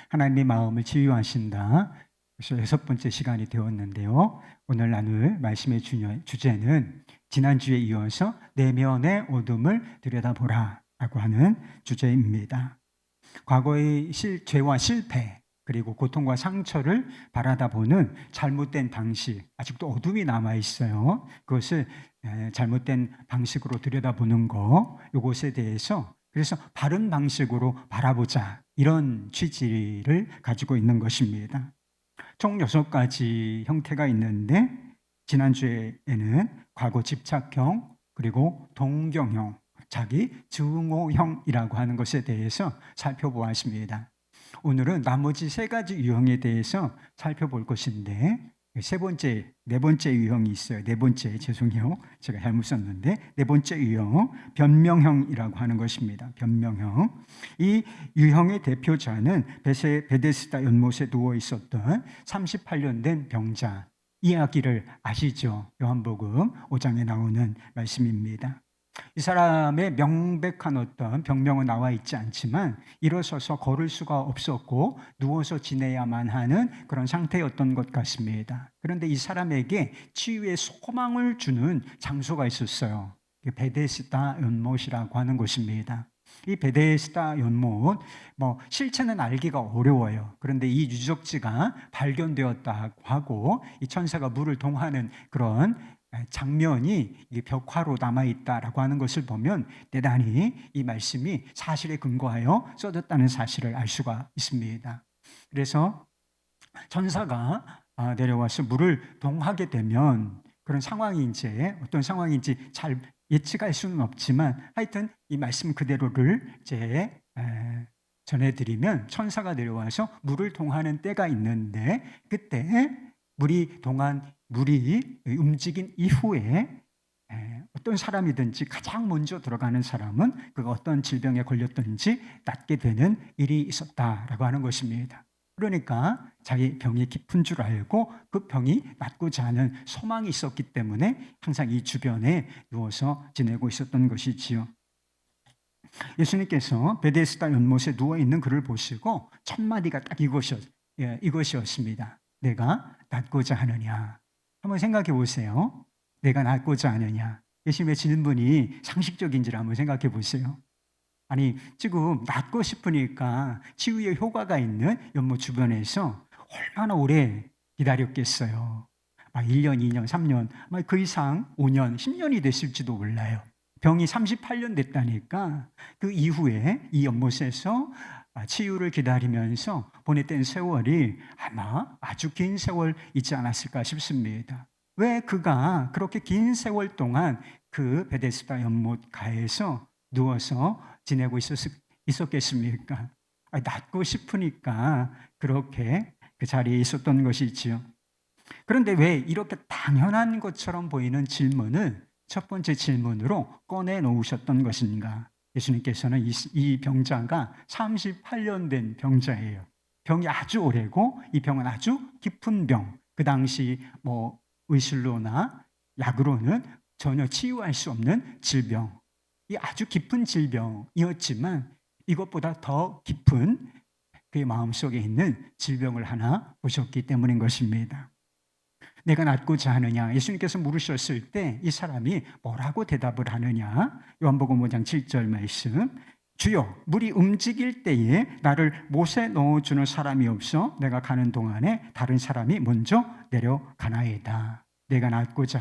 하나님의 마음을 치유하신다. 그래서 6번째 시간이 되었는데요. 오늘 나눌 말씀의 주제는 지난주에 이어서 내면의 어둠을 들여다보라 라고 하는 주제입니다. 과거의 죄와 실패 그리고 고통과 상처를 바라다 보는 잘못된 방식, 아직도 어둠이 남아있어요. 그것을 잘못된 방식으로 들여다보는 거, 이것에 대해서 그래서 바른 방식으로 바라보자, 이런 취지를 가지고 있는 것입니다. 총 6가지 형태가 있는데 지난주에는 과거 집착형, 그리고 동경형, 자기 증오형이라고 하는 것에 대해서 살펴보았습니다. 오늘은 나머지 3가지 유형에 대해서 살펴볼 것인데 네 번째 유형이 있어요. 죄송해요. 제가 잘못 썼는데 4번째 유형, 변명형이라고 하는 것입니다. 변명형. 이 유형의 대표자는 베데스다 연못에 누워 있었던 38년 된 병자, 이야기를 아시죠? 요한복음 5장에 나오는 말씀입니다. 이 사람의 명백한 어떤 병명은 나와 있지 않지만 일어서서 걸을 수가 없었고 누워서 지내야만 하는 그런 상태였던 것 같습니다. 그런데 이 사람에게 치유의 소망을 주는 장소가 있었어요. 베데스다 연못이라고 하는 곳입니다. 이 베데스다 연못, 실체는 알기가 어려워요. 그런데 이 유적지가 발견되었다고 하고 이 천사가 물을 동하는 그런 장면이 벽화로 남아있다라고 하는 것을 보면 대단히 이 말씀이 사실에 근거하여 써졌다는 사실을 알 수가 있습니다. 그래서 천사가 내려와서 물을 동하게 되면 그런 상황이 어떤 상황인지 잘 예측할 수는 없지만 하여튼 이 말씀 그대로를 이제 전해드리면 천사가 내려와서 물을 동하는 때가 있는데 그때 물이 움직인 이후에 어떤 사람이든지 가장 먼저 들어가는 사람은 그 어떤 질병에 걸렸든지 낫게 되는 일이 있었다라고 하는 것입니다. 그러니까 자기 병이 깊은 줄 알고 그 병이 낫고자 하는 소망이 있었기 때문에 항상 이 주변에 누워서 지내고 있었던 것이지요. 예수님께서 베데스다 연못에 누워있는 그를 보시고 첫 마디가 딱 이것이었습니다. 내가 낫고자 하느냐. 한번 생각해 보세요. 내가 낫고자 하느냐. 예수님의 질문이 상식적인지를 한번 생각해 보세요. 아니, 지금 낫고 싶으니까 치유의 효과가 있는 연못 주변에서 얼마나 오래 기다렸겠어요. 1년, 2년, 3년, 그 이상 5년, 10년이 됐을지도 몰라요. 병이 38년 됐다니까 그 이후에 이 연못에서 치유를 기다리면서 보냈던 세월이 아마 아주 긴 세월 있지 않았을까 싶습니다. 왜 그가 그렇게 긴 세월 동안 그 베데스다 연못가에서 누워서 지내고 있었겠습니까? 낫고 싶으니까 그렇게 그 자리에 있었던 것이지요. 그런데 왜 이렇게 당연한 것처럼 보이는 질문을 첫 번째 질문으로 꺼내 놓으셨던 것인가? 예수님께서는 이 병자가 38년 된 병자예요. 병이 아주 오래고 이 병은 아주 깊은 병. 그 당시 의술로나 약으로는 전혀 치유할 수 없는 질병. 이 아주 깊은 질병이었지만 이것보다 더 깊은 그의 마음속에 있는 질병을 하나 보셨기 때문인 것입니다. 내가 낫고자 하느냐? 예수님께서 물으셨을 때 이 사람이 뭐라고 대답을 하느냐? 요한복음 5장 7절 말씀. 주여, 물이 움직일 때에 나를 못에 넣어주는 사람이 없어 내가 가는 동안에 다른 사람이 먼저 내려가나이다. 내가 낫고자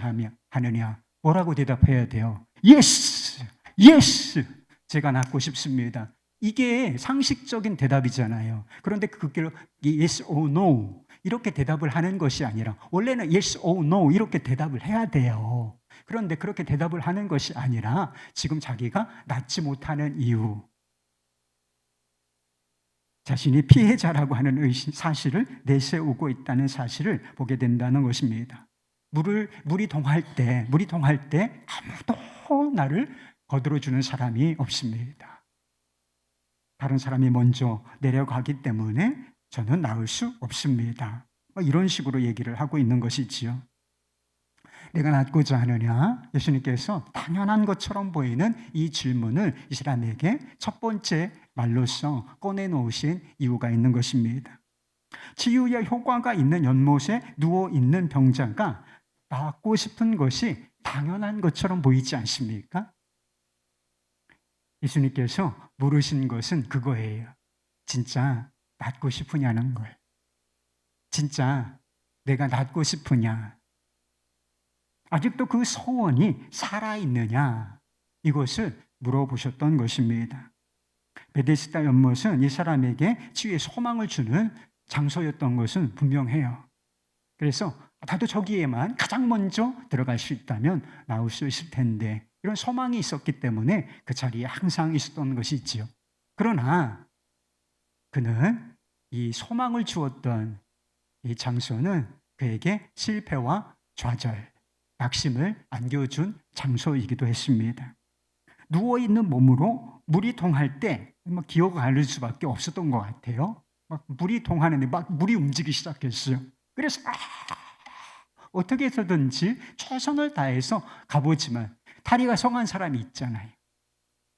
하느냐? 뭐라고 대답해야 돼요? Yes! Yes! 제가 낫고 싶습니다. 이게 상식적인 대답이잖아요. 그런데 그게 yes or no 이렇게 대답을 하는 것이 아니라 원래는 yes or no 이렇게 대답을 해야 돼요. 그런데 그렇게 대답을 하는 것이 아니라 지금 자기가 낫지 못하는 이유, 자신이 피해자라고 하는 사실을 내세우고 있다는 사실을 보게 된다는 것입니다. 물이 동할 때 아무도 나를 거들어주는 사람이 없습니다. 다른 사람이 먼저 내려가기 때문에 저는 나을 수 없습니다. 이런 식으로 얘기를 하고 있는 것이지요. 내가 낫고자 하느냐? 예수님께서 당연한 것처럼 보이는 이 질문을 이 사람에게 첫 번째 말로써 꺼내놓으신 이유가 있는 것입니다. 치유의 효과가 있는 연못에 누워있는 병자가 낫고 싶은 것이 당연한 것처럼 보이지 않습니까? 예수님께서 물으신 것은 그거예요. 진짜 낫고 싶으냐는 거예요. 진짜 내가 낫고 싶으냐? 아직도 그 소원이 살아있느냐? 이것을 물어보셨던 것입니다. 베데스다 연못은 이 사람에게 치유의 소망을 주는 장소였던 것은 분명해요. 그래서 나도 저기에만 가장 먼저 들어갈 수 있다면 나올 수 있을 텐데, 이런 소망이 있었기 때문에 그 자리에 항상 있었던 것이 있지요. 그러나 그는 이 소망을 주었던 이 장소는 그에게 실패와 좌절, 낙심을 안겨준 장소이기도 했습니다. 누워있는 몸으로 물이 통할 때 기어가 가를 수밖에 없었던 것 같아요. 막 물이 통하는데 막 물이 움직이기 시작했어요. 그래서 어떻게 해서든지 최선을 다해서 가보지만 다리가 성한 사람이 있잖아요.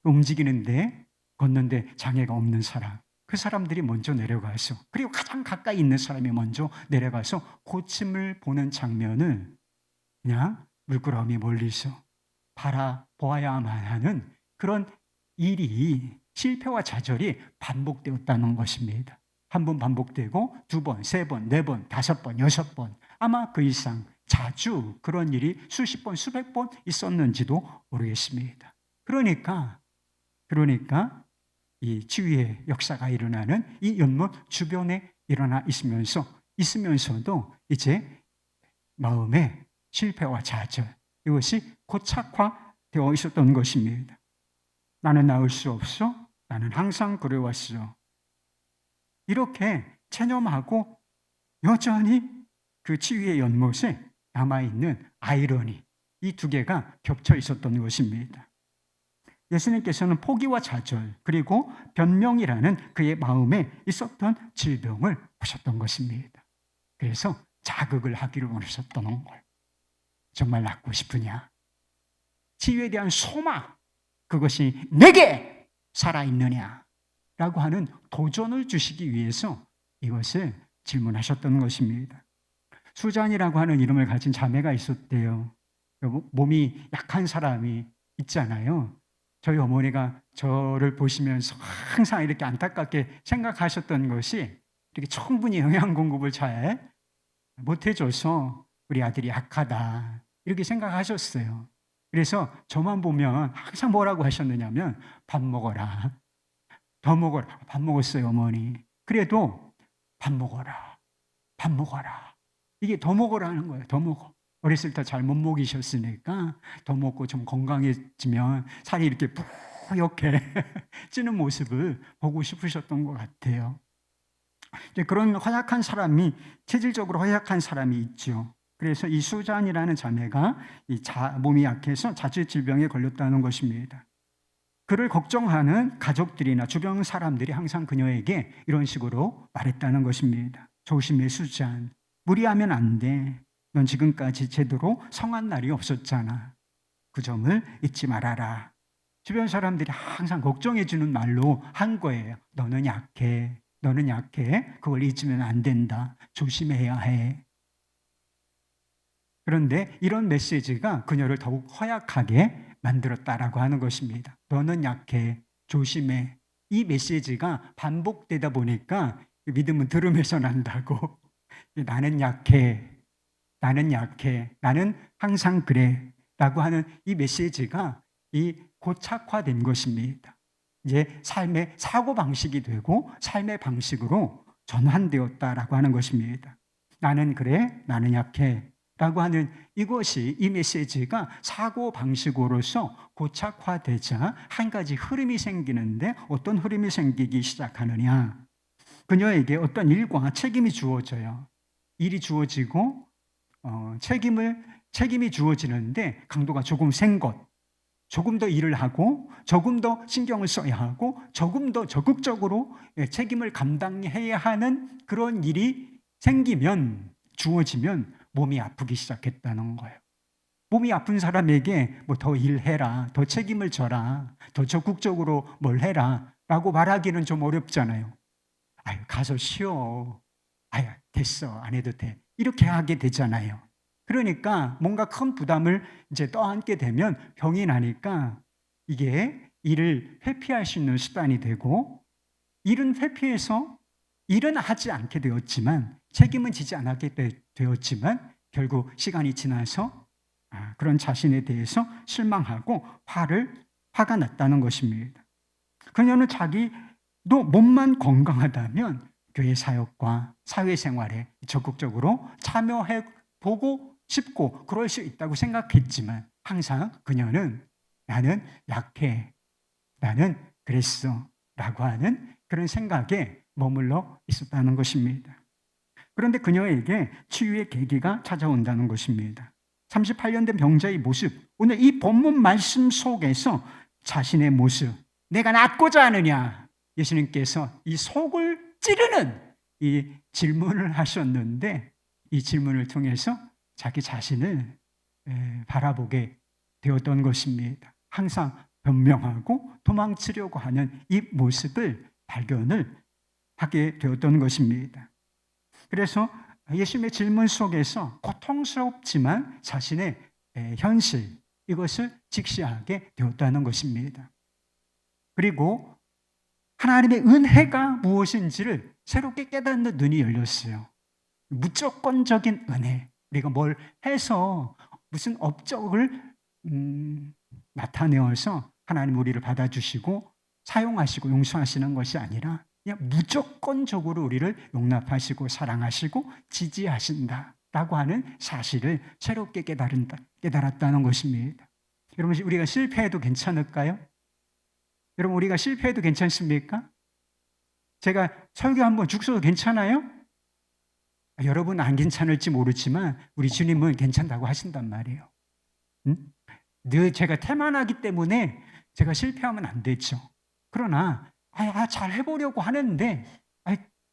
움직이는데 걷는데 장애가 없는 사람, 그 사람들이 먼저 내려가서, 그리고 가장 가까이 있는 사람이 먼저 내려가서 고침을 보는 장면을 그냥 물끄러미 멀리서 바라보아야만 하는 그런 일이, 실패와 좌절이 반복되었다는 것입니다. 한 번 반복되고 두 번, 세 번, 네 번, 다섯 번, 여섯 번, 아마 그 이상 자주 그런 일이 수십 번, 수백 번 있었는지도 모르겠습니다. 그러니까 이 치유의 역사가 일어나는 이 연못 주변에 일어나 있으면서도 이제 마음에 실패와 좌절, 이것이 고착화되어 있었던 것입니다. 나는 나을 수 없어. 나는 항상 그래왔어. 이렇게 체념하고 여전히 그 치유의 연못에 남아있는 아이러니, 이 두 개가 겹쳐 있었던 것입니다. 예수님께서는 포기와 좌절, 그리고 변명이라는 그의 마음에 있었던 질병을 보셨던 것입니다. 그래서 자극을 하기를 원하셨던 걸. 정말 낫고 싶으냐? 치유에 대한 소망, 그것이 내게 살아있느냐? 라고 하는 도전을 주시기 위해서 이것을 질문하셨던 것입니다. 수잔이라고 하는 이름을 가진 자매가 있었대요. 몸이 약한 사람이 있잖아요. 저희 어머니가 저를 보시면서 항상 이렇게 안타깝게 생각하셨던 것이, 이렇게 충분히 영양 공급을 잘 못해줘서 우리 아들이 약하다, 이렇게 생각하셨어요. 그래서 저만 보면 항상 뭐라고 하셨느냐면, 밥 먹어라, 더 먹어라. 밥 먹었어요, 어머니. 그래도 밥 먹어라, 밥 먹어라. 이게 더 먹으라는 거예요. 더 먹어. 어렸을 때 잘 못 먹이셨으니까 더 먹고 좀 건강해지면 살이 이렇게 뿌옇게 찌는 모습을 보고 싶으셨던 것 같아요. 이제 그런 허약한 사람이, 체질적으로 허약한 사람이 있죠. 그래서 이 수잔이라는 자매가 몸이 약해서 자주 질병에 걸렸다는 것입니다. 그를 걱정하는 가족들이나 주변 사람들이 항상 그녀에게 이런 식으로 말했다는 것입니다. 조심해, 수잔. 무리하면 안 돼. 넌 지금까지 제대로 성한 날이 없었잖아. 그 점을 잊지 말아라. 주변 사람들이 항상 걱정해 주는 말로 한 거예요. 너는 약해. 너는 약해. 그걸 잊으면 안 된다. 조심해야 해. 그런데 이런 메시지가 그녀를 더욱 허약하게 만들었다라고 하는 것입니다. 너는 약해. 조심해. 이 메시지가 반복되다 보니까 믿음은 들음에서 난다고. 나는 약해. 나는 약해. 나는 항상 그래. 라고 하는 이 메시지가 이 고착화된 것입니다. 이제 삶의 사고방식이 되고 삶의 방식으로 전환되었다라고 하는 것입니다. 나는 그래. 나는 약해. 라고 하는 이것이, 이 메시지가 사고방식으로서 고착화되자 한 가지 흐름이 생기는데, 어떤 흐름이 생기기 시작하느냐. 그녀에게 어떤 일과 책임이 주어져요. 일이 주어지고 책임이 주어지는데 강도가 조금 센 것, 조금 더 일을 하고 조금 더 신경을 써야 하고 조금 더 적극적으로 책임을 감당해야 하는 그런 일이 주어지면 몸이 아프기 시작했다는 거예요. 몸이 아픈 사람에게 뭐 더 일해라, 더 책임을 져라, 더 적극적으로 뭘 해라 라고 말하기는 좀 어렵잖아요. 아유, 가서 쉬어. 아유, 됐어. 안 해도 돼. 이렇게 하게 되잖아요. 그러니까 뭔가 큰 부담을 이제 떠안게 되면 병이 나니까 이게 일을 회피할 수 있는 수단이 되고, 일은 회피해서 일은 하지 않게 되었지만, 책임은 지지 않게 되었지만 결국 시간이 지나서 그런 자신에 대해서 실망하고 화가 났다는 것입니다. 그녀는 자기도 몸만 건강하다면 교회 사역과 사회생활에 적극적으로 참여해 보고 싶고 그럴 수 있다고 생각했지만 항상 그녀는 나는 약해, 나는 그랬어 라고 하는 그런 생각에 머물러 있었다는 것입니다. 그런데 그녀에게 치유의 계기가 찾아온다는 것입니다. 38년 된 병자의 모습, 오늘 이 본문 말씀 속에서 자신의 모습, 내가 낫고자 하느냐, 예수님께서 이 속을 찌르는 이 질문을 하셨는데, 이 질문을 통해서 자기 자신을 바라보게 되었던 것입니다. 항상 변명하고 도망치려고 하는 이 모습을 발견을 하게 되었던 것입니다. 그래서 예수님의 질문 속에서 고통스럽지만 자신의 현실, 이것을 직시하게 되었다는 것입니다. 그리고 하나님의 은혜가 무엇인지를 새롭게 깨닫는 눈이 열렸어요. 무조건적인 은혜, 우리가 뭘 해서 무슨 업적을 나타내어서 하나님 우리를 받아주시고 사용하시고 용서하시는 것이 아니라 그냥 무조건적으로 우리를 용납하시고 사랑하시고 지지하신다라고 하는 사실을 새롭게 깨달았다는 것입니다. 여러분, 우리가 실패해도 괜찮을까요? 여러분, 우리가 실패해도 괜찮습니까? 제가 설교 한번 죽 써도 괜찮아요? 여러분 안 괜찮을지 모르지만 우리 주님은 괜찮다고 하신단 말이에요. 늘 제가 태만하기 때문에 제가 실패하면 안 되죠. 그러나 잘 해보려고 하는데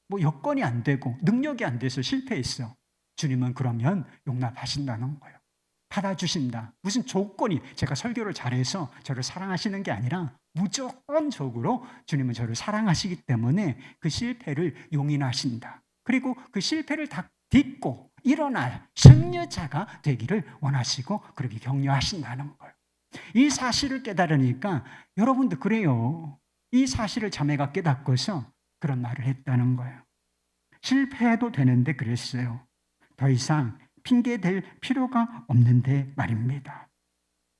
뭐 여건이 안 되고 능력이 안 돼서 실패했어. 주님은 그러면 용납하신다는 거예요. 받아주신다. 무슨 조건이, 제가 설교를 잘해서 저를 사랑하시는 게 아니라 무조건적으로 주님은 저를 사랑하시기 때문에 그 실패를 용인하신다. 그리고 그 실패를 다 딛고 일어날 승리자가 되기를 원하시고 그렇게 격려하신다는 거예요. 이 사실을 깨달으니까 여러분도 그래요. 이 사실을 자매가 깨닫고서 그런 말을 했다는 거예요. 실패해도 되는데 그랬어요. 더 이상 핑계 댈 필요가 없는데 말입니다.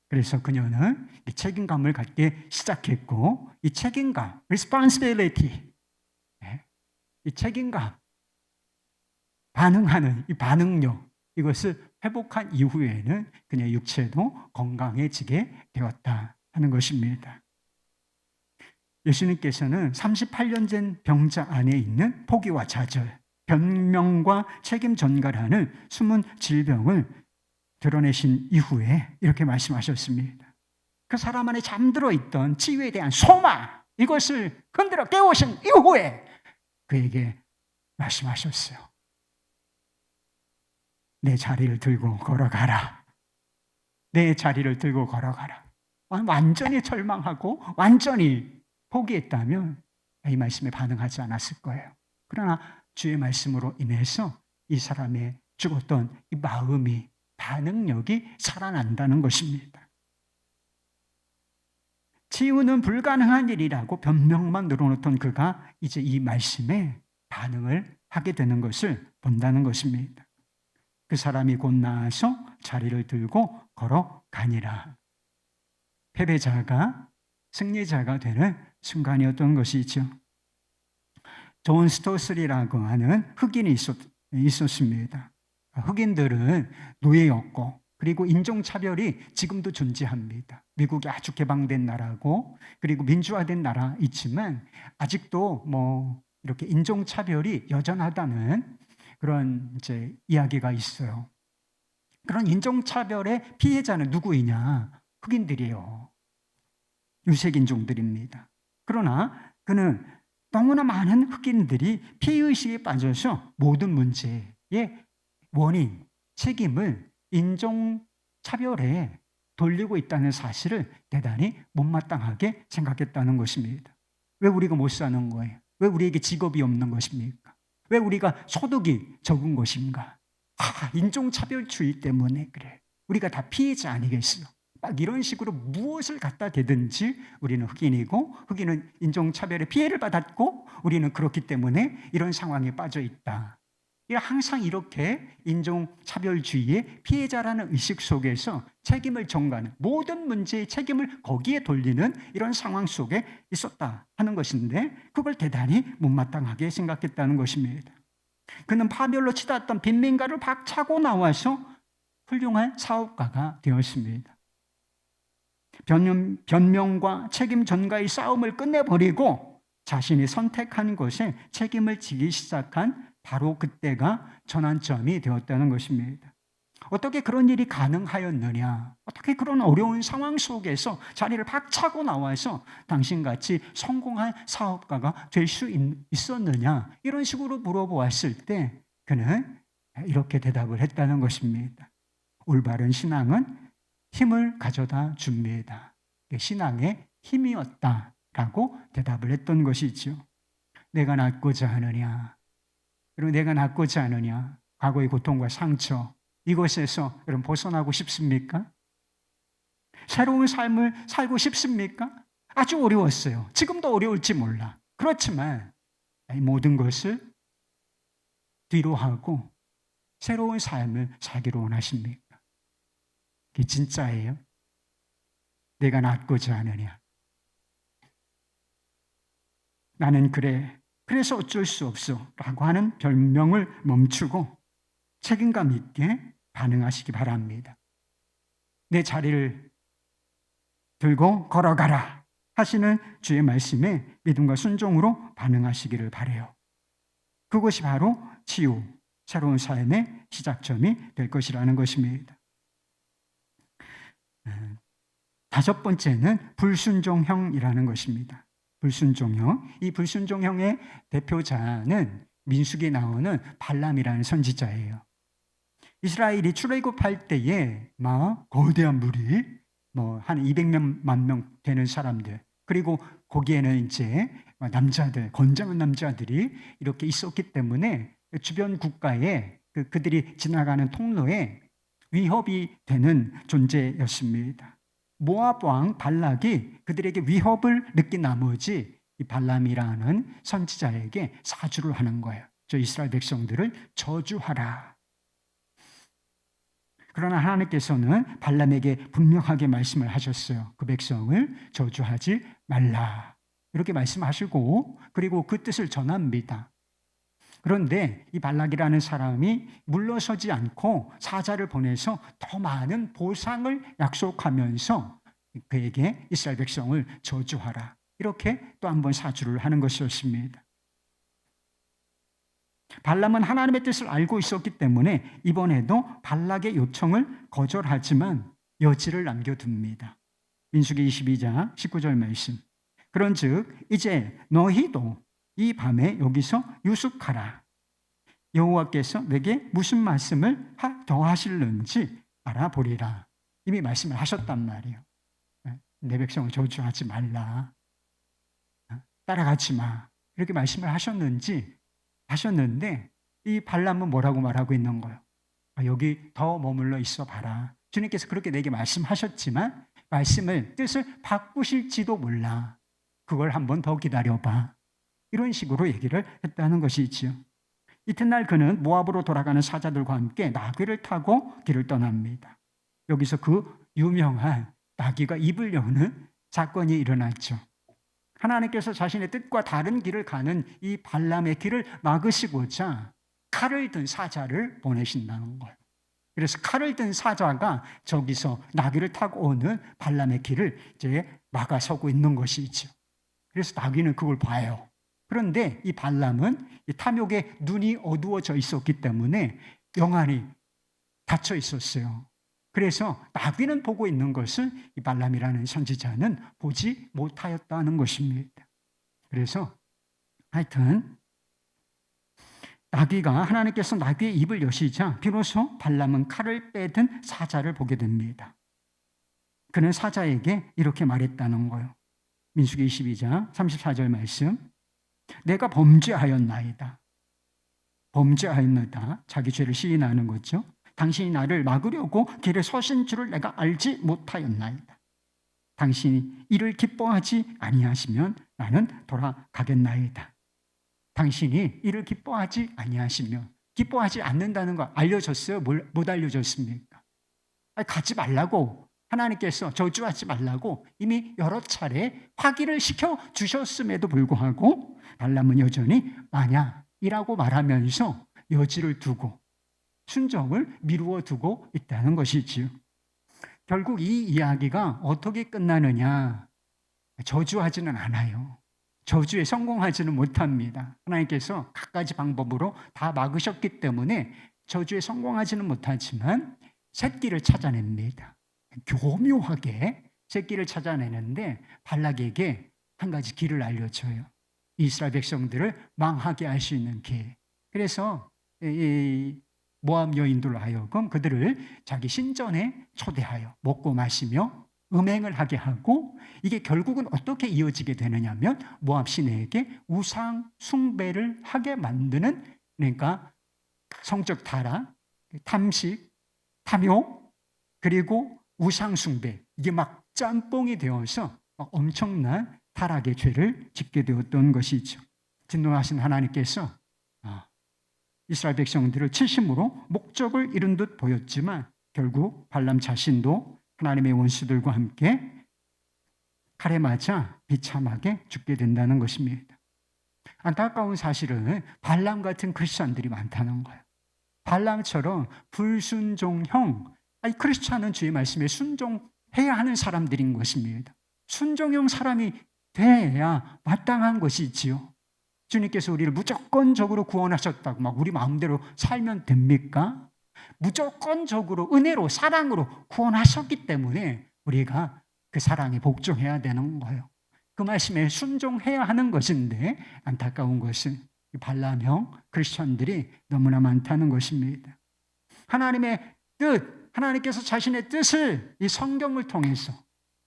그래서 그녀는 이 책임감을 갖게 시작했고, 이 책임감, responsibility, 이 책임감, 반응하는 이 반응력, 이것을 회복한 이후에는 그녀의 육체도 건강해지게 되었다 하는 것입니다. 예수님께서는 38년 전 병자 안에 있는 포기와 좌절, 변명과 책임 전가라는 숨은 질병을 드러내신 이후에 이렇게 말씀하셨습니다. 그 사람 안에 잠들어 있던 치유에 대한 소망, 이것을 흔들어 깨우신 이후에 그에게 말씀하셨어요. 내 자리를 들고 걸어가라. 내 자리를 들고 걸어가라. 완전히 절망하고 완전히 포기했다면 이 말씀에 반응하지 않았을 거예요. 그러나 주의 말씀으로 인해서 이 사람의 죽었던 이 마음이, 반응력이 살아난다는 것입니다. 치유는 불가능한 일이라고 변명만 늘어놓던 그가 이제 이 말씀에 반응을 하게 되는 것을 본다는 것입니다. 그 사람이 곧 나아서 자리를 들고 걸어가니라. 패배자가 승리자가 되는 순간이었던 것이죠. 존 스토슬이라고 하는 흑인이 있었습니다. 흑인들은 노예였고, 그리고 인종차별이 지금도 존재합니다. 미국이 아주 개방된 나라고, 그리고 민주화된 나라 있지만 아직도 뭐 이렇게 인종차별이 여전하다는 그런 이제 이야기가 있어요. 그런 인종차별의 피해자는 누구이냐? 흑인들이에요. 유색인종들입니다. 그러나 그는 너무나 많은 흑인들이 피해의식에 빠져서 모든 문제의 원인, 책임을 인종 차별에 돌리고 있다는 사실을 대단히 못마땅하게 생각했다는 것입니다. 왜 우리가 못 사는 거예요? 왜 우리에게 직업이 없는 것입니까? 왜 우리가 소득이 적은 것인가? 인종차별주의 때문에 그래. 우리가 다 피해자 아니겠어요? 막 이런 식으로 무엇을 갖다 대든지 우리는 흑인이고 흑인은 인종차별의 피해를 받았고 우리는 그렇기 때문에 이런 상황에 빠져 있다. 항상 이렇게 인종차별주의의 피해자라는 의식 속에서 책임을 전가하는 모든 문제의 책임을 거기에 돌리는 이런 상황 속에 있었다 하는 것인데 그걸 대단히 못마땅하게 생각했다는 것입니다. 그는 파멸로 치닫던 빈민가를 박차고 나와서 훌륭한 사업가가 되었습니다. 변명과 책임 전가의 싸움을 끝내버리고 자신이 선택한 것에 책임을 지기 시작한 바로 그때가 전환점이 되었다는 것입니다. 어떻게 그런 일이 가능하였느냐? 어떻게 그런 어려운 상황 속에서 자리를 박차고 나와서 당신같이 성공한 사업가가 될 수 있었느냐? 이런 식으로 물어보았을 때 그는 이렇게 대답을 했다는 것입니다. 올바른 신앙은 힘을 가져다 줍니다. 신앙의 힘이었다라고 대답을 했던 것이죠. 내가 낫고자 하느냐? 그리고 내가 낫고자 하느냐? 과거의 고통과 상처 이것에서 여러분 벗어나고 싶습니까? 새로운 삶을 살고 싶습니까? 아주 어려웠어요. 지금도 어려울지 몰라. 그렇지만 이 모든 것을 뒤로 하고 새로운 삶을 살기로 원하십니까? 그게 진짜예요? 내가 낫고자 하느냐? 나는 그래. 그래서 어쩔 수 없어 라고 하는 변명을 멈추고 책임감 있게 반응하시기 바랍니다. 내 자리를 들고 걸어가라 하시는 주의 말씀에 믿음과 순종으로 반응하시기를 바라요. 그것이 바로 치유, 새로운 삶의 시작점이 될 것이라는 것입니다. 다섯 번째는 불순종형이라는 것입니다. 불순종형. 이 불순종형의 대표자는 민수기에 나오는 발람이라는 선지자예요. 이스라엘이 출애굽할 때에 막 거대한 무리, 한 200만 명 되는 사람들, 그리고 거기에는 이제 남자들, 건장한 남자들이 이렇게 있었기 때문에 주변 국가에 그들이 지나가는 통로에 위협이 되는 존재였습니다. 모압 왕 발락이 그들에게 위협을 느낀 나머지 이 발람이라는 선지자에게 사주를 하는 거예요. 저 이스라엘 백성들을 저주하라. 그러나 하나님께서는 발람에게 분명하게 말씀을 하셨어요. 그 백성을 저주하지 말라. 이렇게 말씀하시고 그리고 그 뜻을 전합니다. 그런데 이 발락이라는 사람이 물러서지 않고 사자를 보내서 더 많은 보상을 약속하면서 그에게 이스라엘 백성을 저주하라. 이렇게 또 한 번 사주를 하는 것이었습니다. 발람은 하나님의 뜻을 알고 있었기 때문에 이번에도 발락의 요청을 거절하지만 여지를 남겨둡니다. 민수기 22장 19절 말씀. 그런즉 이제 너희도 이 밤에 여기서 유숙하라. 여호와께서 내게 무슨 말씀을 더 하실는지 알아보리라. 이미 말씀을 하셨단 말이에요. 내 백성을 저주하지 말라. 따라가지 마. 이렇게 말씀을 하셨는데 이 발람은 뭐라고 말하고 있는 거예요? 여기 더 머물러 있어 봐라. 주님께서 그렇게 내게 말씀하셨지만 뜻을 바꾸실지도 몰라. 그걸 한번 더 기다려봐. 이런 식으로 얘기를 했다는 것이지요. 이튿날 그는 모압으로 돌아가는 사자들과 함께 나귀를 타고 길을 떠납니다. 여기서 그 유명한 나귀가 입을 여는 사건이 일어났죠. 하나님께서 자신의 뜻과 다른 길을 가는 이 발람의 길을 막으시고자 칼을 든 사자를 보내신다는 거예요. 그래서 칼을 든 사자가 저기서 나귀를 타고 오는 발람의 길을 이제 막아서고 있는 것이죠. 그래서 나귀는 그걸 봐요. 그런데 이 발람은 이 탐욕에 눈이 어두워져 있었기 때문에 영안이 닫혀 있었어요. 그래서 나귀는 보고 있는 것을 이 발람이라는 선지자는 보지 못하였다는 것입니다. 그래서 하여튼 나귀가 하나님께서 나귀의 입을 여시자 비로소 발람은 칼을 빼든 사자를 보게 됩니다. 그는 사자에게 이렇게 말했다는 거예요. 민수기 22장 34절 말씀. 내가 범죄하였나이다. 범죄하였나이다. 자기 죄를 시인하는 거죠. 당신이 나를 막으려고 길에 서신 줄을 내가 알지 못하였나이다. 당신이 이를 기뻐하지 아니하시면 나는 돌아가겠나이다. 당신이 이를 기뻐하지 아니하시면, 기뻐하지 않는다는 거 알려줬어요? 못 알려줬습니까? 가지 말라고 하나님께서, 저주하지 말라고 이미 여러 차례 확인을 시켜 주셨음에도 불구하고 발람은 여전히 아냐이라고 말하면서 여지를 두고 순종을 미루어 두고 있다는 것이지요. 결국 이 이야기가 어떻게 끝나느냐? 저주하지는 않아요. 저주에 성공하지는 못합니다. 하나님께서 갖가지 방법으로 다 막으셨기 때문에 저주에 성공하지는 못하지만 새끼를 찾아냅니다. 교묘하게 새끼를 찾아내는데 발락에게 한 가지 길을 알려줘요. 이스라엘 백성들을 망하게 할 수 있는 길. 그래서 이 모압 여인들로 하여금 그들을 자기 신전에 초대하여 먹고 마시며 음행을 하게 하고, 이게 결국은 어떻게 이어지게 되느냐면 모압 시내에게 우상 숭배를 하게 만드는, 그러니까 성적 타락, 탐식, 탐욕, 그리고 우상 숭배, 이게 막 짬뽕이 되어서 막 엄청난 타락의 죄를 짓게 되었던 것이죠. 진노하신 하나님께서 이스라엘 백성들을 치심으로 목적을 이룬 듯 보였지만 결국 발람 자신도 하나님의 원수들과 함께 칼에 맞아 비참하게 죽게 된다는 것입니다. 안타까운 사실은 발람 같은 크리스찬들이 많다는 거예요. 발람처럼 불순종형, 크리스찬은 주의 말씀에 순종해야 하는 사람들인 것입니다. 순종형 사람이 돼야 마땅한 것이지요. 주님께서 우리를 무조건적으로 구원하셨다고 막 우리 마음대로 살면 됩니까? 무조건적으로 은혜로 사랑으로 구원하셨기 때문에 우리가 그 사랑에 복종해야 되는 거예요. 그 말씀에 순종해야 하는 것인데 안타까운 것은 발람형 크리스천들이 너무나 많다는 것입니다. 하나님의 뜻, 하나님께서 자신의 뜻을 이 성경을 통해서,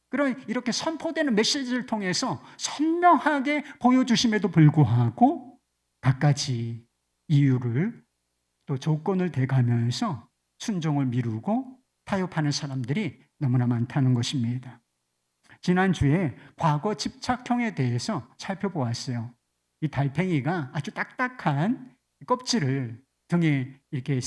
그런 이렇게 선포되는 메시지를 통해서 선명하게 보여주심에도 불구하고 갖가지 이유를 또 조건을 대가면서 순종을 미루고 타협하는 사람들이 너무나 많다는 것입니다. 지난주에 과거 집착형에 대해서 살펴보았어요. 이 달팽이가 아주 딱딱한 껍질을 등에 이렇게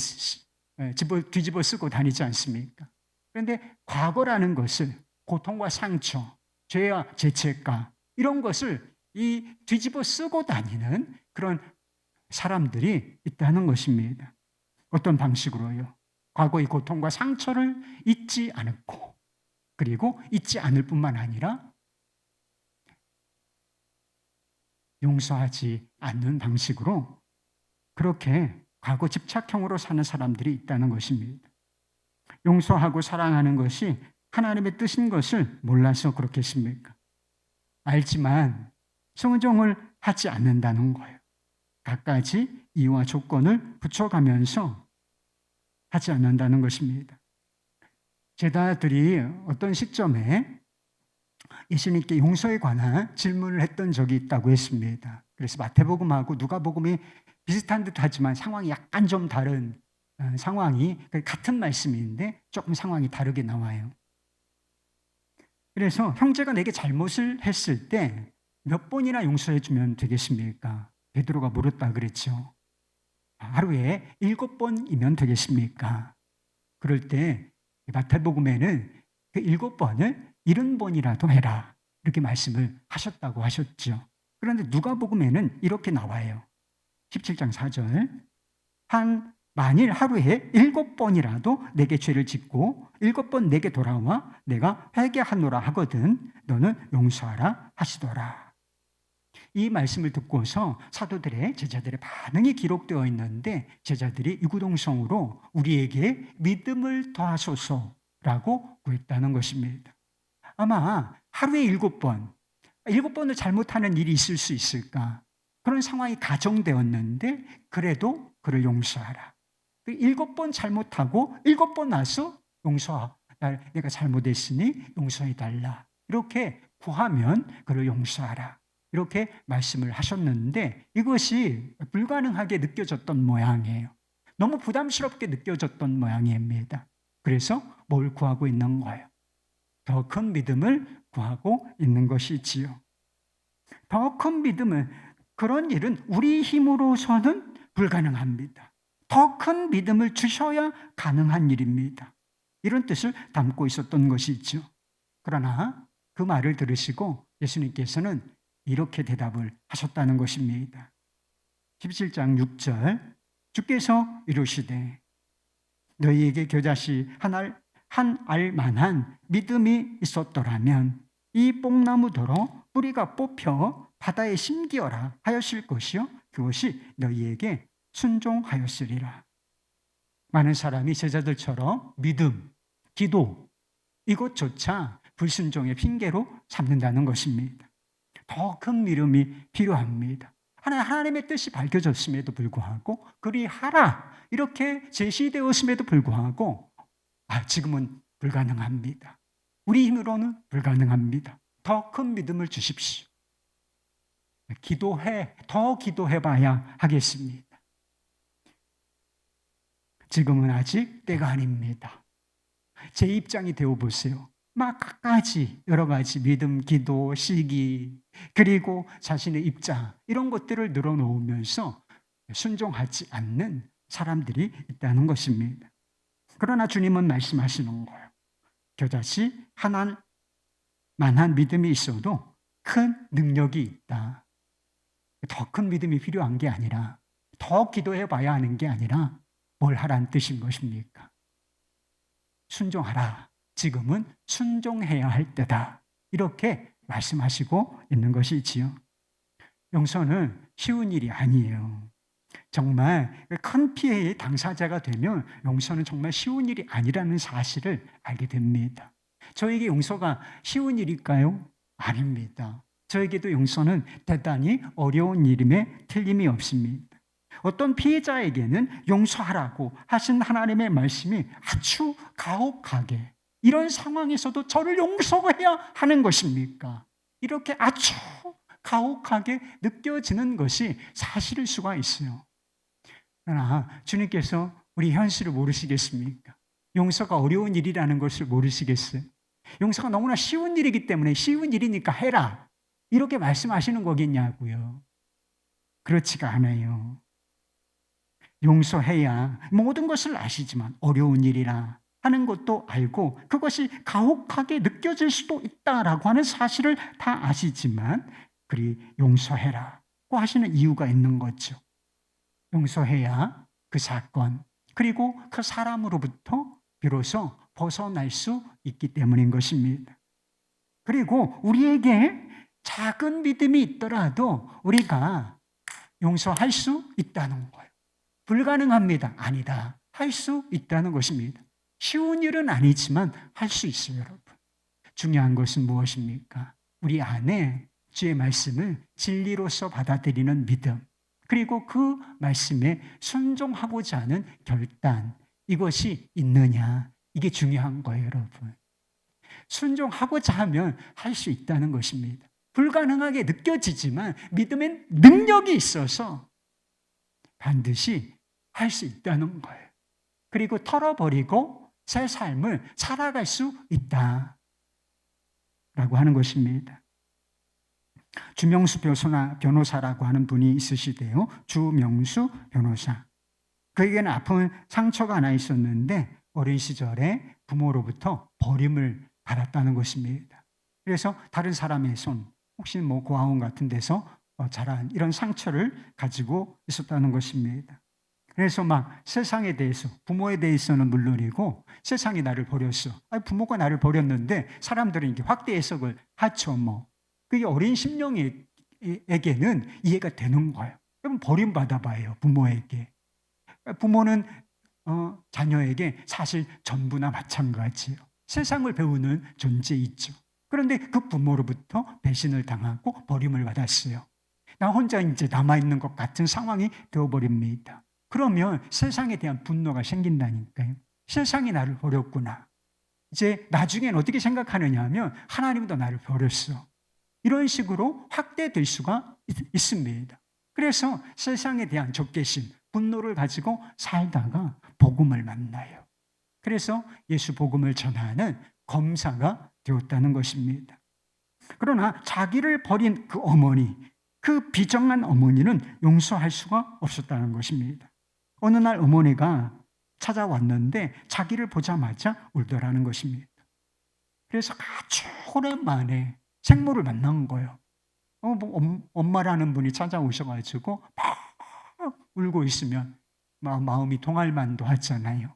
뒤집어 쓰고 다니지 않습니까? 그런데 과거라는 것을 고통과 상처, 죄와 죄책감 이런 것을 이 뒤집어 쓰고 다니는 그런 사람들이 있다는 것입니다. 어떤 방식으로요? 과거의 고통과 상처를 잊지 않고, 그리고 잊지 않을 뿐만 아니라 용서하지 않는 방식으로 그렇게 과거 집착형으로 사는 사람들이 있다는 것입니다. 용서하고 사랑하는 것이 하나님의 뜻인 것을 몰라서 그렇겠습니까? 알지만 순종을 하지 않는다는 거예요. 갖가지 이유와 조건을 붙여가면서 하지 않는다는 것입니다. 제자들이 어떤 시점에 예수님께 용서에 관한 질문을 했던 적이 있다고 했습니다. 그래서 마태복음하고 누가복음이 비슷한 듯 하지만 상황이 약간 좀 다른 상황이, 같은 말씀인데 조금 상황이 다르게 나와요. 그래서 형제가 내게 잘못을 했을 때 몇 번이나 용서해 주면 되겠습니까? 베드로가 물었다 그랬죠. 하루에 7번이면 되겠습니까? 그럴 때 마태복음에는 그 7번을 70번이라도 해라 이렇게 말씀을 하셨다고 하셨죠. 그런데 누가복음에는 이렇게 나와요. 17장 4절. 만일 하루에 7번이라도 내게 죄를 짓고 7번 내게 돌아와 내가 회개하노라 하거든 너는 용서하라 하시더라. 이 말씀을 듣고서 사도들의, 제자들의 반응이 기록되어 있는데 제자들이 이구동성으로 우리에게 믿음을 더하소서라고 구했다는 것입니다. 아마 하루에 7번을 잘못하는 일이 있을 수 있을까? 그런 상황이 가정되었는데 그래도 그를 용서하라. 7번 잘못하고 7번 와서 용서하. 내가 잘못했으니 용서해달라. 이렇게 구하면 그를 용서하라. 이렇게 말씀을 하셨는데 이것이 불가능하게 느껴졌던 모양이에요. 너무 부담스럽게 느껴졌던 모양입니다. 그래서 뭘 구하고 있는 거예요? 더 큰 믿음을 구하고 있는 것이지요. 더 큰 믿음은, 그런 일은 우리 힘으로서는 불가능합니다. 더 큰 믿음을 주셔야 가능한 일입니다. 이런 뜻을 담고 있었던 것이죠. 그러나 그 말을 들으시고 예수님께서는 이렇게 대답을 하셨다는 것입니다. 17장 6절, 주께서 이르시되 너희에게 겨자씨 한 알만한 믿음이 있었더라면 이 뽕나무더러 뿌리가 뽑혀 바다에 심기어라 하였을 것이요 그것이 너희에게 순종하였으리라. 많은 사람이 제자들처럼 믿음, 기도 이것조차 불순종의 핑계로 삼는다는 것입니다. 더 큰 믿음이 필요합니다. 하나님의 뜻이 밝혀졌음에도 불구하고 그리하라 이렇게 제시되었음에도 불구하고 지금은 불가능합니다. 우리 힘으로는 불가능합니다. 더 큰 믿음을 주십시오. 더 기도해봐야 하겠습니다. 지금은 아직 때가 아닙니다. 제 입장이 되어보세요. 막 갖가지 여러 가지 믿음, 기도, 시기 그리고 자신의 입장 이런 것들을 늘어놓으면서 순종하지 않는 사람들이 있다는 것입니다. 그러나 주님은 말씀하시는 거예요. 겨자씨 하나만한 믿음이 있어도 큰 능력이 있다. 더 큰 믿음이 필요한 게 아니라 더 기도해 봐야 하는 게 아니라 뭘 하라는 뜻인 것입니까? 순종하라. 지금은 순종해야 할 때다. 이렇게 말씀하시고 있는 것이지요. 용서는 쉬운 일이 아니에요. 정말 큰 피해의 당사자가 되면 용서는 정말 쉬운 일이 아니라는 사실을 알게 됩니다. 저에게 용서가 쉬운 일일까요? 아닙니다. 저에게도 용서는 대단히 어려운 일임에 틀림이 없습니다. 어떤 피해자에게는 용서하라고 하신 하나님의 말씀이 아주 가혹하게 이런 상황에서도 저를 용서해야 하는 것입니까? 이렇게 아주 가혹하게 느껴지는 것이 사실일 수가 있어요. 그러나 주님께서 우리 현실을 모르시겠습니까? 용서가 어려운 일이라는 것을 모르시겠어요? 용서가 너무나 쉬운 일이기 때문에 쉬운 일이니까 해라 이렇게 말씀하시는 거겠냐고요. 그렇지가 않아요. 용서해야 모든 것을 아시지만 어려운 일이라 하는 것도 알고 그것이 가혹하게 느껴질 수도 있다라고 하는 사실을 다 아시지만 그리 용서해라고 하시는 이유가 있는 거죠. 용서해야 그 사건 그리고 그 사람으로부터 비로소 벗어날 수 있기 때문인 것입니다. 그리고 우리에게 작은 믿음이 있더라도 우리가 용서할 수 있다는 거예요. 불가능합니다. 아니다. 할 수 있다는 것입니다. 쉬운 일은 아니지만 할 수 있어요, 여러분. 중요한 것은 무엇입니까? 우리 안에 주의 말씀을 진리로서 받아들이는 믿음, 그리고 그 말씀에 순종하고자 하는 결단, 이것이 있느냐, 이게 중요한 거예요, 여러분. 순종하고자 하면 할 수 있다는 것입니다. 불가능하게 느껴지지만 믿음엔 능력이 있어서 반드시 할 수 있다는 거예요. 그리고 털어버리고 새 삶을 살아갈 수 있다 라고 하는 것입니다. 주명수 변호사라고 하는 분이 있으시대요. 주명수 변호사. 그에게는 아픈 상처가 하나 있었는데 어린 시절에 부모로부터 버림을 받았다는 것입니다. 그래서 다른 사람의 손, 혹시 고아원 같은 데서 자란 이런 상처를 가지고 있었다는 것입니다. 그래서 막 세상에 대해서, 부모에 대해서는 물론이고 세상이 나를 버렸어. 부모가 나를 버렸는데 사람들은 이렇게 확대 해석을 하죠. 그게 어린 심령에게는 이해가 되는 거예요. 여러분 버림받아봐요. 부모에게. 부모는 자녀에게 사실 전부나 마찬가지예요. 세상을 배우는 존재이죠. 그런데 그 부모로부터 배신을 당하고 버림을 받았어요. 나 혼자 이제 남아있는 것 같은 상황이 되어버립니다. 그러면 세상에 대한 분노가 생긴다니까요. 세상이 나를 버렸구나. 이제 나중엔 어떻게 생각하느냐 하면 하나님도 나를 버렸어. 이런 식으로 확대될 수가 있습니다. 그래서 세상에 대한 적개심, 분노를 가지고 살다가 복음을 만나요. 그래서 예수 복음을 전하는 검사가 되었다는 것입니다. 그러나 자기를 버린 그 어머니, 그 비정한 어머니는 용서할 수가 없었다는 것입니다. 어느 날 어머니가 찾아왔는데 자기를 보자마자 울더라는 것입니다. 그래서 아주 오랜만에 생모를 만난 거예요. 엄마라는 분이 찾아오셔가지고 막 울고 있으면 마음이 동할 만도 하잖아요.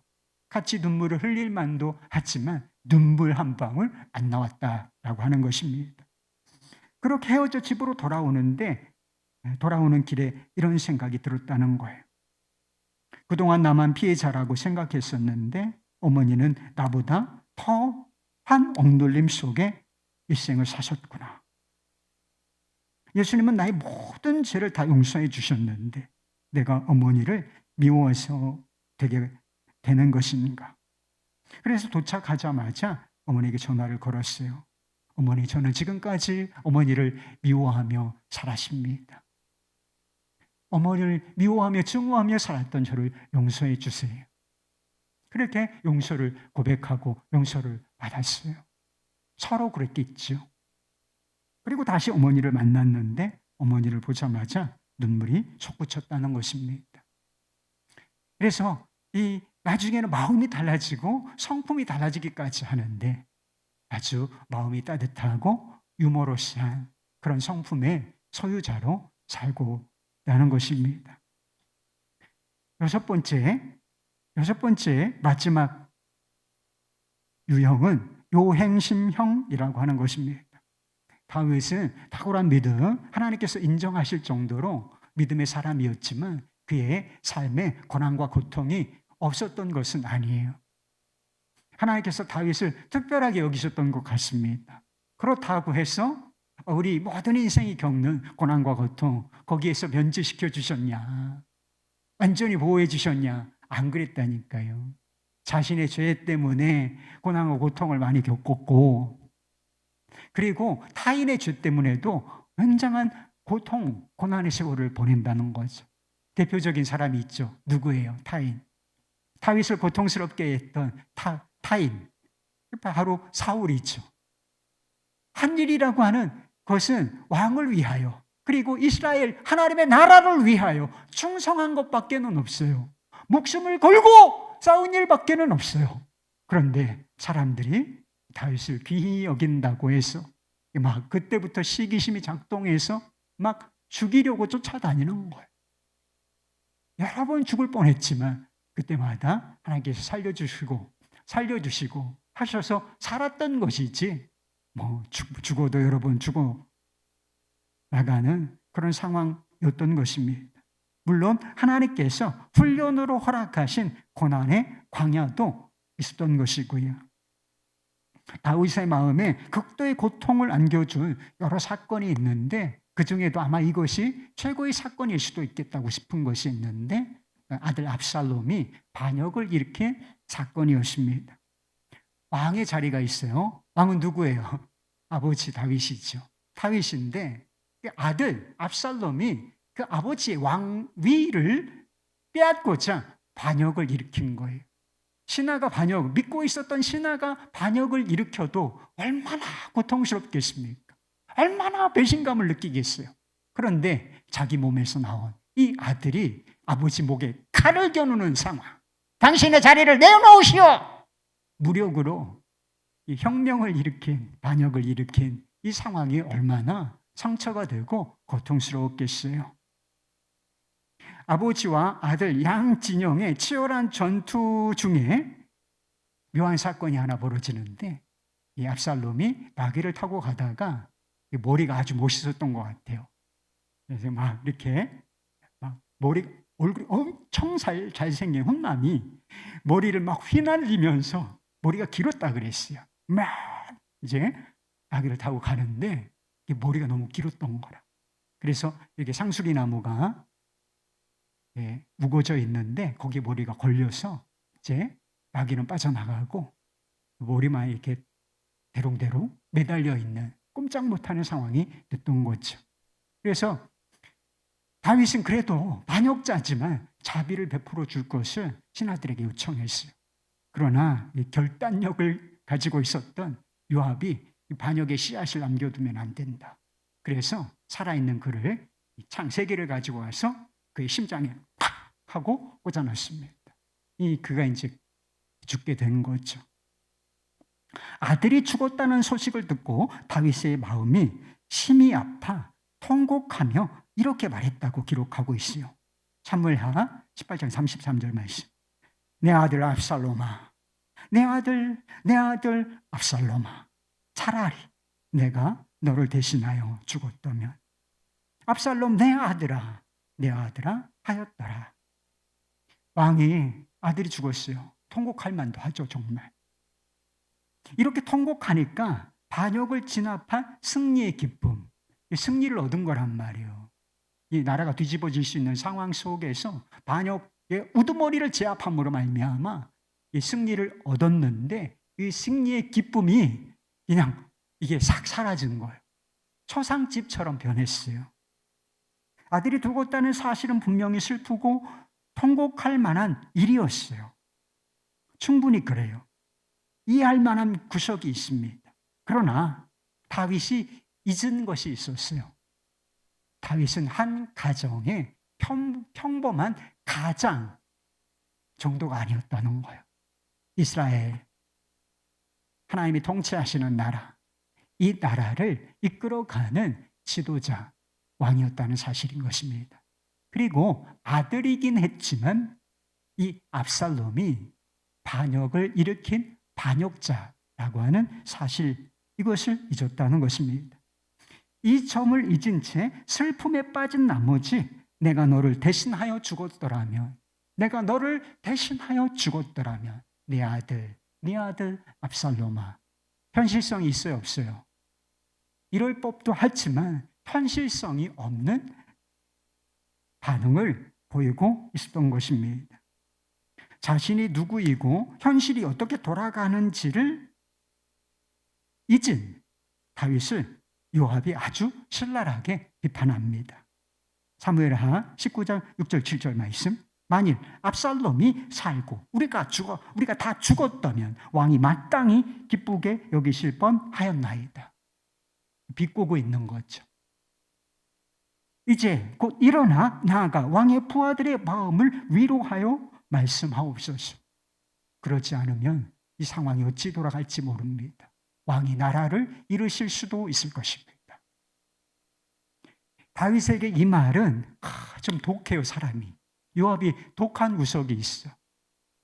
같이 눈물을 흘릴 만도 하지만 눈물 한 방울 안 나왔다라고 하는 것입니다. 그렇게 헤어져 집으로 돌아오는데 돌아오는 길에 이런 생각이 들었다는 거예요. 그동안 나만 피해자라고 생각했었는데 어머니는 나보다 더한 억눌림 속에 일생을 사셨구나. 예수님은 나의 모든 죄를 다 용서해 주셨는데 내가 어머니를 미워해서 되게 되는 것인가. 그래서 도착하자마자 어머니에게 전화를 걸었어요. 어머니, 저는 지금까지 어머니를 미워하며 살았습니다. 어머니를 미워하며 증오하며 살았던 저를 용서해 주세요. 그렇게 용서를 고백하고 용서를 받았어요. 서로 그랬겠죠. 그리고 다시 어머니를 만났는데 어머니를 보자마자 눈물이 솟구쳤다는 것입니다. 그래서 이 나중에는 마음이 달라지고 성품이 달라지기까지 하는데 아주 마음이 따뜻하고 유머러스한 그런 성품의 소유자로 살고 있다는 것입니다. 여섯 번째 마지막 유형은 요행심형이라고 하는 것입니다. 다윗은 탁월한 믿음, 하나님께서 인정하실 정도로 믿음의 사람이었지만 그의 삶에 고난과 고통이 없었던 것은 아니에요. 하나님께서 다윗을 특별하게 여기셨던 것 같습니다. 그렇다고 해서 우리 모든 인생이 겪는 고난과 고통 거기에서 면제시켜 주셨냐, 완전히 보호해 주셨냐, 안 그랬다니까요. 자신의 죄 때문에 고난과 고통을 많이 겪었고 그리고 타인의 죄 때문에도 굉장한 고통, 고난의 세월을 보낸다는 거죠. 대표적인 사람이 있죠. 누구예요? 타인. 다윗을 고통스럽게 했던 타인. 바로 사울이죠. 한 일이라고 하는 것은 왕을 위하여 그리고 이스라엘 하나님의 나라를 위하여 충성한 것밖에는 없어요. 목숨을 걸고 싸운 일밖에는 없어요. 그런데 사람들이 다윗을 귀히 여긴다고 해서 막 그때부터 시기심이 작동해서 막 죽이려고 쫓아다니는 거예요. 여러 번 죽을 뻔했지만 그때마다 하나님께서 살려주시고 하셔서 살았던 것이지 뭐 죽어도 여러 번 죽어 나가는 그런 상황이었던 것입니다. 물론 하나님께서 훈련으로 허락하신 고난의 광야도 있었던 것이고요. 다윗의 마음에 극도의 고통을 안겨줄 여러 사건이 있는데 그 중에도 아마 이것이 최고의 사건일 수도 있겠다고 싶은 것이 있는데 아들 압살롬이 반역을 일으킨 사건이었습니다. 왕의 자리가 있어요. 왕은 누구예요? 아버지 다윗이죠. 다윗인데 그 아들 압살롬이 그 아버지의 왕위를 빼앗고자 반역을 일으킨 거예요. 신하가 믿고 있었던 신하가 반역을 일으켜도 얼마나 고통스럽겠습니까? 얼마나 배신감을 느끼겠어요. 그런데 자기 몸에서 나온 이 아들이 아버지 목에 칼을 겨누는 상황. 당신의 자리를 내어놓으시오! 무력으로 이 혁명을 일으킨, 반역을 일으킨 이 상황이 얼마나 상처가 되고 고통스러웠겠어요. 아버지와 아들 양 진영의 치열한 전투 중에 묘한 사건이 하나 벌어지는데 이 압살롬이 나귀를 타고 가다가 머리가 아주 멋있었던 것 같아요. 그래서 막 이렇게 얼굴이 엄청 잘생긴 훈남이 머리를 막 휘날리면서 머리가 길었다 그랬어요. 막 이제 나귀를 타고 가는데 머리가 너무 길었던 거라. 그래서 이렇게 상수리 나무가 우거져 있는데 거기 머리가 걸려서 이제 나귀는 빠져나가고 머리만 이렇게 대롱대롱 매달려 있는 꼼짝 못하는 상황이 됐던 거죠. 그래서 다윗은 그래도 반역자지만 자비를 베풀어 줄 것을 신하들에게 요청했어요. 그러나 이 결단력을 가지고 있었던 요압이 이 반역의 씨앗을 남겨두면 안 된다. 그래서 살아있는 그를 창세기를 가지고 와서 그의 심장에 팍 하고 꽂아놨습니다. 그가 이제 죽게 된 거죠. 아들이 죽었다는 소식을 듣고 다윗의 마음이 심히 아파 통곡하며 이렇게 말했다고 기록하고 있어요. 사무엘하 18장 33절 말씀. 내 아들 압살롬아, 내 아들 압살롬아, 차라리 내가 너를 대신하여 죽었다면. 압살롬 내 아들아 하였더라. 왕이 아들이 죽었어요. 통곡할 만도 하죠, 정말. 이렇게 통곡하니까 반역을 진압한 승리의 기쁨, 승리를 얻은 거란 말이에요. 이 나라가 뒤집어질 수 있는 상황 속에서 반역의 우두머리를 제압함으로 말미암아 이 승리를 얻었는데 이 승리의 기쁨이 그냥 이게 싹 사라진 거예요. 초상집처럼 변했어요. 아들이 죽었다는 사실은 분명히 슬프고 통곡할 만한 일이었어요. 충분히 그래요. 이해할 만한 구석이 있습니다. 그러나 다윗이 잊은 것이 있었어요. 다윗은 한 가정의 평범한 가장 정도가 아니었다는 거예요. 이스라엘, 하나님이 통치하시는 나라, 이 나라를 이끌어가는 지도자, 왕이었다는 사실인 것입니다. 그리고 아들이긴 했지만 이 압살롬이 반역을 일으킨 반역자라고 하는 사실, 이것을 잊었다는 것입니다. 이 점을 잊은 채 슬픔에 빠진 나머지 내가 너를 대신하여 죽었더라면, 내가 너를 대신하여 죽었더라면 네 아들 압살롬아. 현실성이 있어요, 없어요? 이럴 법도 하지만 현실성이 없는 반응을 보이고 있었던 것입니다. 자신이 누구이고 현실이 어떻게 돌아가는지를 잊은 다윗을 요압이 아주 신랄하게 비판합니다. 사무엘하 19장 6절 7절 말씀. 만일 압살롬이 살고 우리가 다 죽었다면 왕이 마땅히 기쁘게 여기실 뻔하였나이다. 비꼬고 있는 거죠. 이제 곧 일어나 나아가 왕의 부하들의 마음을 위로하여 말씀하옵소서. 그렇지 않으면 이 상황이 어찌 돌아갈지 모릅니다. 왕이 나라를 잃으실 수도 있을 것입니다. 다윗에게 이 말은 좀 독해요, 사람이. 요압이 독한 구석이 있어.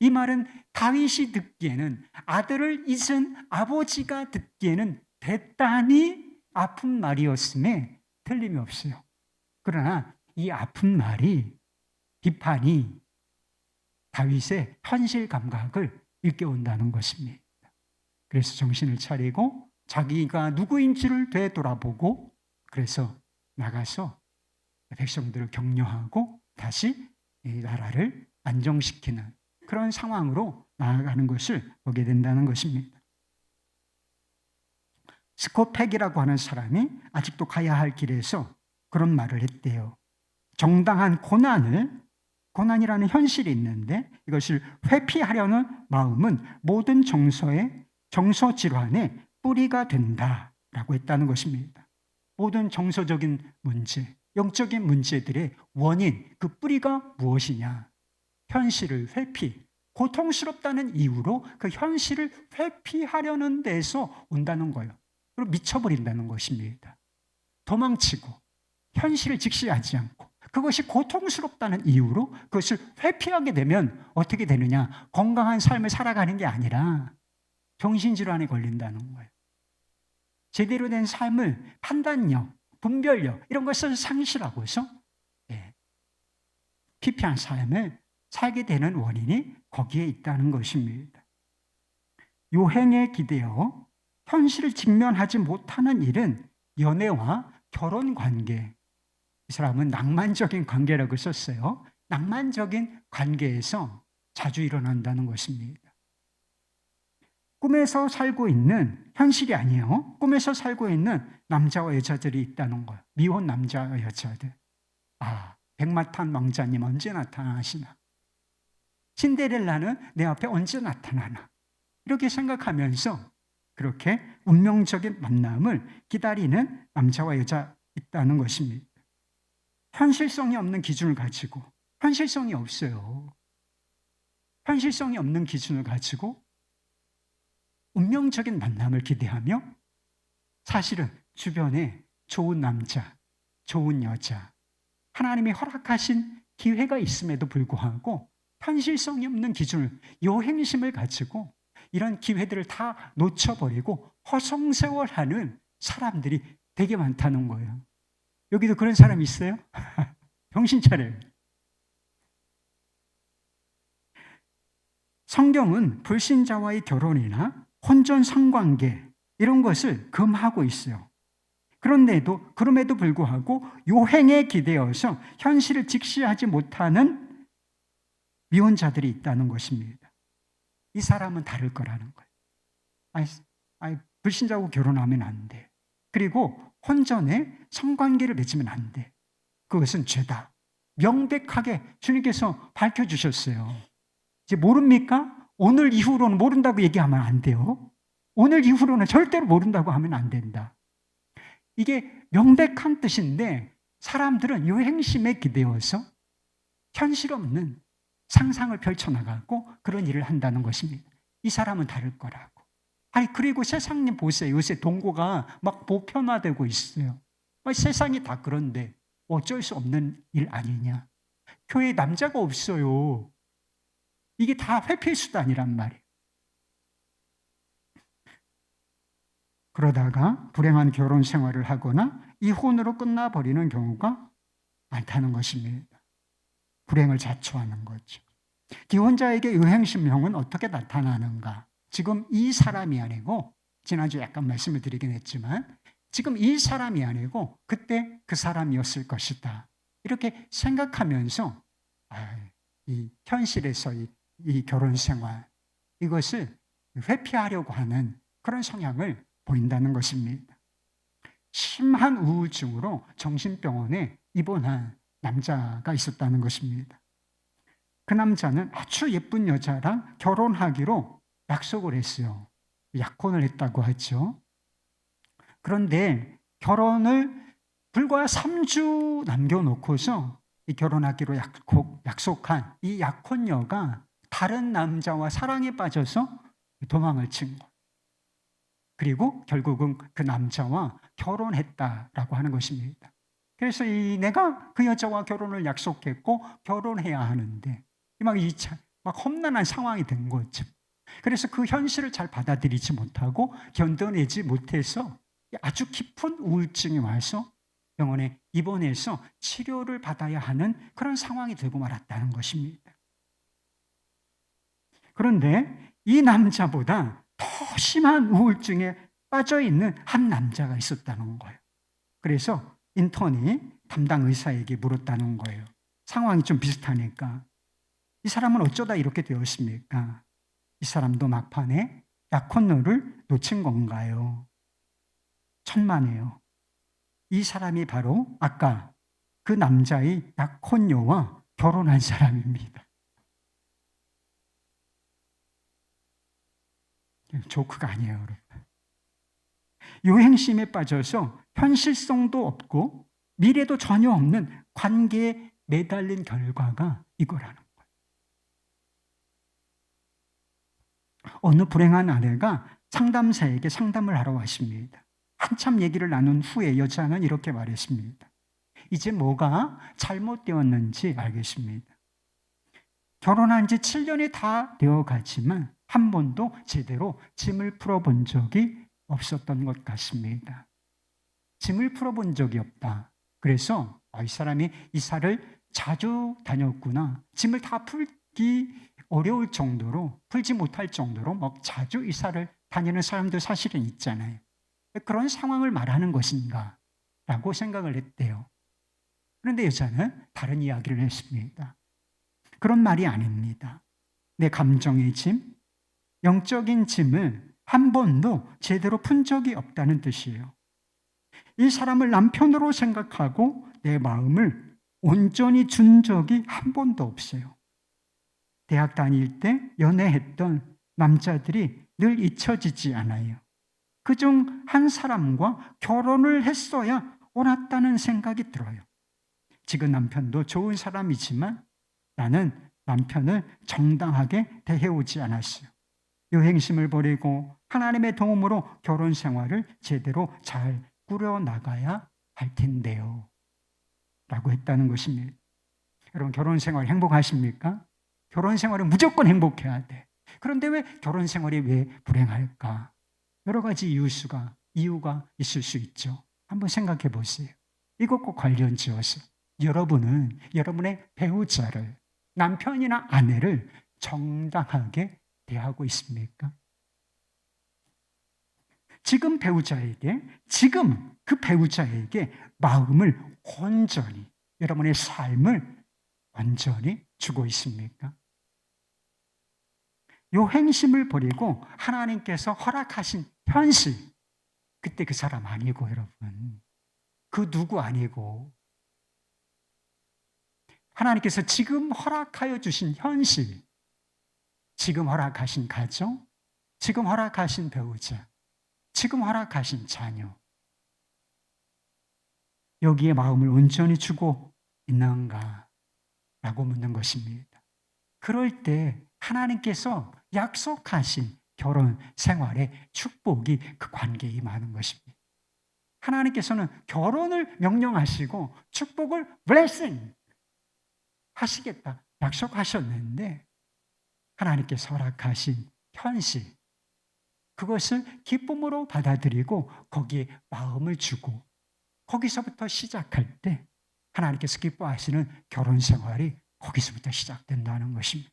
이 말은 다윗이 듣기에는, 아들을 잊은 아버지가 듣기에는 대단히 아픈 말이었음에 틀림이 없어요. 그러나 이 아픈 말이, 비판이 다윗의 현실 감각을 일깨운다는 것입니다. 그래서 정신을 차리고 자기가 누구인지를 되돌아보고, 그래서 나가서 백성들을 격려하고 다시 이 나라를 안정시키는 그런 상황으로 나아가는 것을 보게 된다는 것입니다. 스코펙이라고 하는 사람이 아직도 가야 할 길에서 그런 말을 했대요. 정당한 고난이라는 현실이 있는데 이것을 회피하려는 마음은 모든 정서 질환의 뿌리가 된다라고 했다는 것입니다. 모든 정서적인 문제, 영적인 문제들의 원인, 그 뿌리가 무엇이냐? 현실을 고통스럽다는 이유로 그 현실을 회피하려는 데서 온다는 거예요. 그리고 미쳐버린다는 것입니다. 도망치고 현실을 직시하지 않고 그것이 고통스럽다는 이유로 그것을 회피하게 되면 어떻게 되느냐? 건강한 삶을 살아가는 게 아니라 정신질환에 걸린다는 거예요. 제대로 된 삶을 판단력, 분별력 이런 것을 상실하고 해서 피폐한 삶을 살게 되는 원인이 거기에 있다는 것입니다. 요행에 기대어 현실을 직면하지 못하는 일은 연애와 결혼 관계, 이 사람은 낭만적인 관계라고 썼어요. 낭만적인 관계에서 자주 일어난다는 것입니다. 꿈에서 살고 있는, 현실이 아니에요. 꿈에서 살고 있는 남자와 여자들이 있다는 거예요. 미혼 남자와 여자들. 아, 백마탄 왕자님 언제 나타나시나? 신데렐라는 내 앞에 언제 나타나나? 이렇게 생각하면서 그렇게 운명적인 만남을 기다리는 남자와 여자 있다는 것입니다. 현실성이 없는 기준을 가지고, 현실성이 없어요. 현실성이 없는 기준을 가지고 운명적인 만남을 기대하며 사실은 주변에 좋은 남자, 좋은 여자, 하나님이 허락하신 기회가 있음에도 불구하고 현실성이 없는 기준을, 요행심을 가지고 이런 기회들을 다 놓쳐버리고 허송세월하는 사람들이 되게 많다는 거예요. 여기도 그런 사람 있어요? 정신 차려요. 성경은 불신자와의 결혼이나 혼전 성관계 이런 것을 금하고 있어요. 그럼에도 불구하고 요행에 기대어서 현실을 직시하지 못하는 미혼자들이 있다는 것입니다. 이 사람은 다를 거라는 거예요. 불신자하고 결혼하면 안 돼. 그리고 혼전에 성관계를 맺으면 안 돼. 그것은 죄다. 명백하게 주님께서 밝혀주셨어요. 이제 모릅니까? 오늘 이후로는 모른다고 얘기하면 안 돼요. 오늘 이후로는 절대로 모른다고 하면 안 된다. 이게 명백한 뜻인데 사람들은 요행심에 기대어서 현실 없는 상상을 펼쳐나가고 그런 일을 한다는 것입니다. 이 사람은 다를 거라고. 그리고 세상님 보세요. 요새 동거가 막 보편화되고 있어요. 세상이 다 그런데 어쩔 수 없는 일 아니냐. 교회에 남자가 없어요. 이게 다 회피의 수단이란 말이에요. 그러다가 불행한 결혼 생활을 하거나 이혼으로 끝나버리는 경우가 많다는 것입니다. 불행을 자초하는 거죠. 기혼자에게 요행심형은 어떻게 나타나는가? 지금 이 사람이 아니고, 지난주에 약간 말씀을 드리긴 했지만, 지금 이 사람이 아니고 그때 그 사람이었을 것이다. 이렇게 생각하면서 이 현실에서의 이 결혼 생활, 이것을 회피하려고 하는 그런 성향을 보인다는 것입니다. 심한 우울증으로 정신병원에 입원한 남자가 있었다는 것입니다. 그 남자는 아주 예쁜 여자랑 결혼하기로 약속을 했어요. 약혼을 했다고 하죠. 그런데 결혼을 불과 3주 남겨놓고서 이 결혼하기로 약속한 이 약혼녀가 다른 남자와 사랑에 빠져서 도망을 친 거예요. 그리고 결국은 그 남자와 결혼했다라고 하는 것입니다. 그래서 내가 그 여자와 결혼을 약속했고 결혼해야 하는데 막 험난한 상황이 된 거죠. 그래서 그 현실을 잘 받아들이지 못하고 견뎌내지 못해서 아주 깊은 우울증이 와서 병원에 입원해서 치료를 받아야 하는 그런 상황이 되고 말았다는 것입니다. 그런데 이 남자보다 더 심한 우울증에 빠져있는 한 남자가 있었다는 거예요. 그래서 인턴이 담당 의사에게 물었다는 거예요. 상황이 좀 비슷하니까. 이 사람은 어쩌다 이렇게 되었습니까? 이 사람도 막판에 약혼녀를 놓친 건가요? 천만에요. 이 사람이 바로 아까 그 남자의 약혼녀와 결혼한 사람입니다. 조크가 아니에요, 여러분. 요행심에 빠져서 현실성도 없고 미래도 전혀 없는 관계에 매달린 결과가 이거라는 거예요. 어느 불행한 아내가 상담사에게 상담을 하러 왔습니다. 한참 얘기를 나눈 후에 여자는 이렇게 말했습니다. 이제 뭐가 잘못되었는지 알겠습니다. 결혼한 지 7년이 다 되어가지만 한 번도 제대로 짐을 풀어본 적이 없었던 것 같습니다. 짐을 풀어본 적이 없다. 그래서 이 사람이 이사를 자주 다녔구나. 짐을 다 풀기 어려울 정도로, 풀지 못할 정도로 막 자주 이사를 다니는 사람도 사실은 있잖아요. 그런 상황을 말하는 것인가 라고 생각을 했대요. 그런데 여자는 다른 이야기를 했습니다. 그런 말이 아닙니다. 내 감정의 짐, 영적인 짐을 한 번도 제대로 푼 적이 없다는 뜻이에요. 이 사람을 남편으로 생각하고 내 마음을 온전히 준 적이 한 번도 없어요. 대학 다닐 때 연애했던 남자들이 늘 잊혀지지 않아요. 그중 한 사람과 결혼을 했어야 옳았다는 생각이 들어요. 지금 남편도 좋은 사람이지만 나는 남편을 정당하게 대해오지 않았어요. 요행심을 버리고 하나님의 도움으로 결혼 생활을 제대로 잘 꾸려나가야 할 텐데요. 라고 했다는 것입니다. 여러분, 결혼 생활 행복하십니까? 결혼 생활은 무조건 행복해야 돼. 그런데 왜 결혼 생활이 왜 불행할까? 여러 가지 이유가 있을 수 있죠. 한번 생각해 보세요. 이것과 관련 지어서 여러분은 여러분의 배우자를, 남편이나 아내를 정당하게 대하고 있습니까? 지금 그 배우자에게 마음을 온전히, 여러분의 삶을 온전히 주고 있습니까? 요행심을 버리고 하나님께서 허락하신 현실, 그때 그 사람 아니고 여러분, 그 누구 아니고, 하나님께서 지금 허락하여 주신 현실, 지금 허락하신 가정, 지금 허락하신 배우자, 지금 허락하신 자녀, 여기에 마음을 온전히 주고 있는가? 라고 묻는 것입니다. 그럴 때 하나님께서 약속하신 결혼 생활의 축복이 그 관계에 임하는 것입니다. 하나님께서는 결혼을 명령하시고 축복을 blessing 하시겠다 약속하셨는데, 하나님께서 허락하신 현실, 그것을 기쁨으로 받아들이고 거기에 마음을 주고 거기서부터 시작할 때 하나님께서 기뻐하시는 결혼 생활이 거기서부터 시작된다는 것입니다.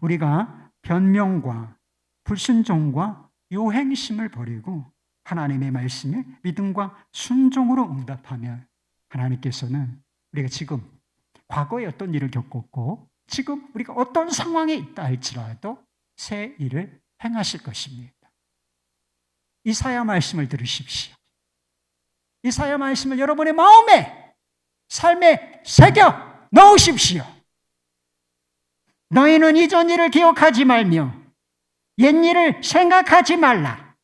우리가 변명과 불순종과 요행심을 버리고 하나님의 말씀에 믿음과 순종으로 응답하면 하나님께서는 우리가 지금 과거에 어떤 일을 겪었고 지금 우리가 어떤 상황에 있다 할지라도 새 일을 행하실 것입니다. 이사야 말씀을 들으십시오. 이사야 말씀을 여러분의 마음에, 삶에 새겨 넣으십시오. 너희는 이전 일을 기억하지 말며 옛 일을 생각하지 말라.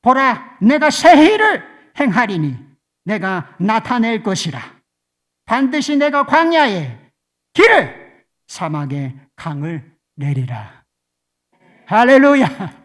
보라, 내가 새 일을 행하리니 내가 나타낼 것이라. 반드시 내가 광야에 길을, 사막에 강을 내리라. 할렐루야.